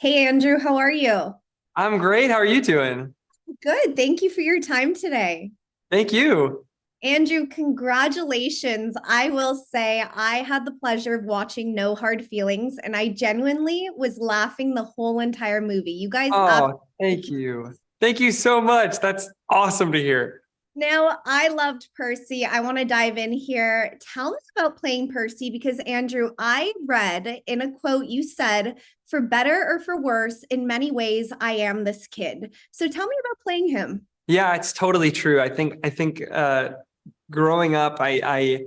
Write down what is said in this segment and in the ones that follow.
Hey Andrew, how are you? I'm great. How are you doing? Good. Thank you for your time today. Thank you. Andrew, congratulations. I will say I had the pleasure of watching No Hard Feelings, and I genuinely was laughing the whole entire movie. You guys Oh, thank absolutely. you. Thank you so much. That's awesome to hear. Now, I loved Percy. I want to dive in here. Tell us about playing Percy because, Andrew, I read in a quote you said, for better or for worse, in many ways, I am this kid. So tell me about playing him. Yeah, it's totally true. I think growing up, I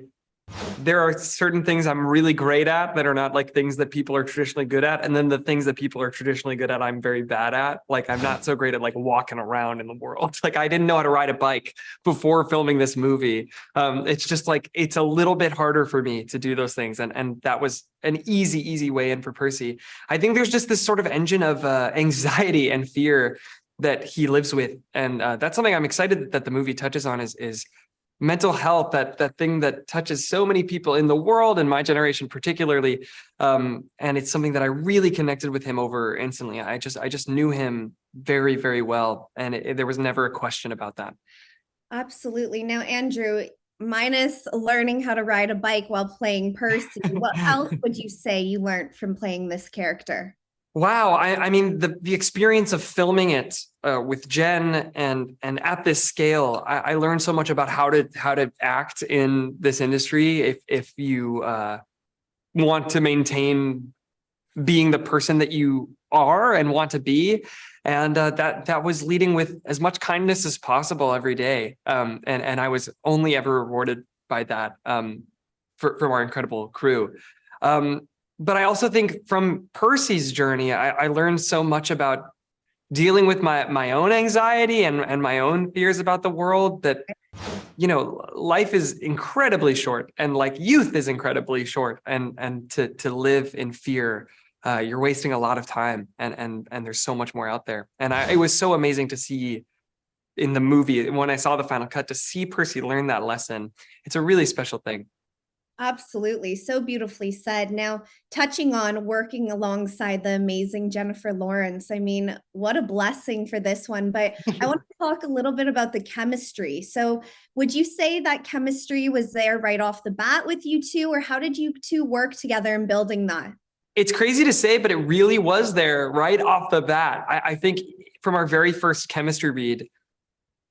there are certain things I'm really great at that are not like things that people are traditionally good at. And then the things that people are traditionally good at, I'm very bad at. Like I'm not so great at like walking around in the world. Like I didn't know how to ride a bike before filming this movie. It's just like it's a little bit harder for me to do those things. And that was an easy way in for Percy. I think there's just this sort of engine of anxiety and fear that he lives with. And that's something I'm excited that the movie touches on is mental health, that thing that touches so many people in the world and my generation particularly. And it's something that I really connected with him over instantly. I just knew him very well, and there was never a question about that. Absolutely. Now, Andrew, minus learning how to ride a bike while playing Percy, what else would you say you learned from playing this character? Wow, I mean the experience of filming it with Jen and at this scale, I learned so much about how to act in this industry if you want to maintain being the person that you are and want to be. And that was leading with as much kindness as possible every day. And I was only ever rewarded by that from our incredible crew. But I also think from Percy's journey, I learned so much about dealing with my own anxiety and my own fears about the world that life is incredibly short, and like youth is incredibly short, and to live in fear, you're wasting a lot of time, and there's so much more out there. And it was so amazing to see in the movie when I saw the final cut, to see Percy learn that lesson. It's a really special thing. Absolutely. So beautifully said. Now, touching on working alongside the amazing Jennifer Lawrence, I mean, what a blessing for this one. But I want to talk a little bit about the chemistry. So, would you say that chemistry was there right off the bat with you two, or how did you two work together in building that? It's crazy to say, but it really was there right off the bat. I think from our very first chemistry read,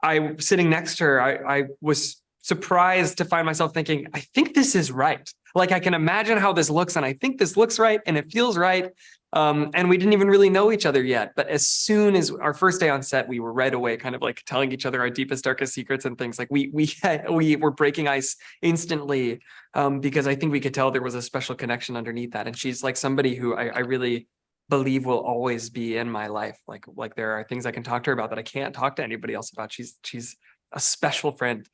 I sitting next to her, I was surprised to find myself thinking, I think this is right. Like I can imagine how this looks, and I think this looks right, and it feels right. And we didn't even really know each other yet. But as soon as our first day on set, we were right away kind of like telling each other our deepest, darkest secrets and things. Like we were breaking ice instantly, because I think we could tell there was a special connection underneath that. And she's like somebody who I really believe will always be in my life. Like there are things I can talk to her about that I can't talk to anybody else about. She's a special friend.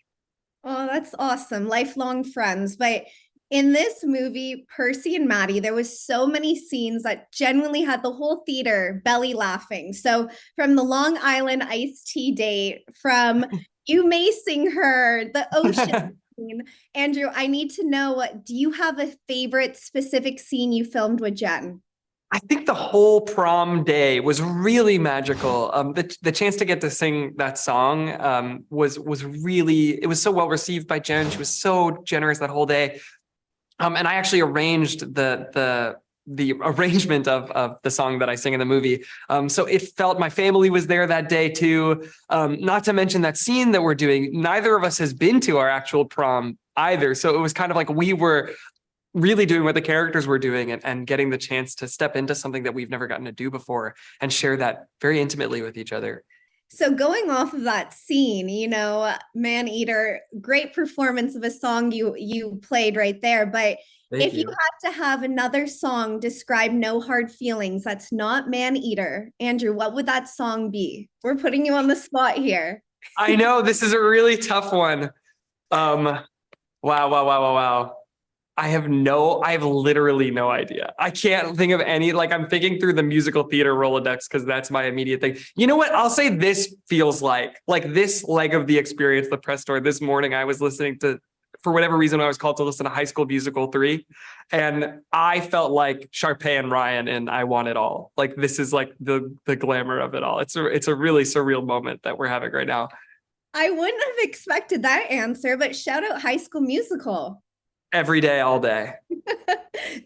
Oh, that's awesome. Lifelong friends. But in this movie, Percy and Maddie, there was so many scenes that genuinely had the whole theater belly laughing. So from the Long Island iced tea date, from you macing her, the ocean scene. Andrew, I need to know, do you have a favorite specific scene you filmed with Jen? I think the whole prom day was really magical. The chance to get to sing that song was really, it was so well received by Jen. She was so generous that whole day. And I actually arranged the arrangement of the song that I sing in the movie. So it felt my family was there that day too. Not to mention that scene that we're doing. Neither of us has been to our actual prom either. So it was kind of like we were really doing what the characters were doing, and getting the chance to step into something that we've never gotten to do before and share that very intimately with each other. So going off of that scene, Man Eater, great performance of a song you played right there. But Thank if you you. had to have another song describe No Hard Feelings that's not Man Eater, Andrew, what would that song be? We're putting you on the spot here. I know this is a really tough one. Um, wow. I have literally no idea. I can't think of any, like I'm thinking through the musical theater Rolodex because that's my immediate thing. You know what? I'll say this feels like this leg of the experience, the press tour this morning. I was listening to for whatever reason, I was called to listen to High School Musical 3. And I felt like Sharpay and Ryan, and I want it all. Like, this is like the glamour of it all. It's a really surreal moment that we're having right now. I wouldn't have expected that answer, but shout out High School Musical. Every day, all day.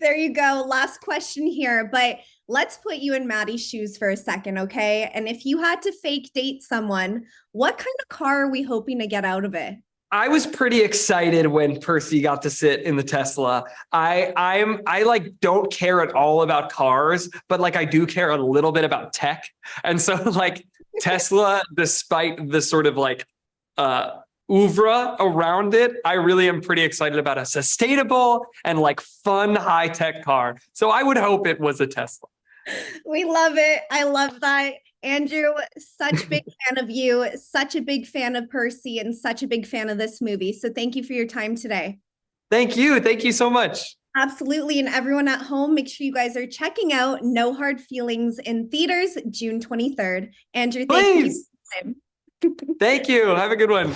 There you go. Last question here, but let's put you in Maddie's shoes for a second, okay? And if you had to fake date someone, what kind of car are we hoping to get out of it? I was pretty excited when Percy got to sit in the Tesla. I like don't care at all about cars, but like I do care a little bit about tech. And so like Tesla, despite the sort of like oeuvre around it, I really am pretty excited about a sustainable and like fun high-tech car. So I would hope it was a Tesla. We love it. I love that. Andrew, such a big fan of you, such a big fan of Percy, and such a big fan of this movie. So thank you for your time today. Thank you. Thank you so much. Absolutely. And everyone at home, make sure you guys are checking out No Hard Feelings in theaters June 23rd. Andrew, thank Please. you. Thank you. Have a good one.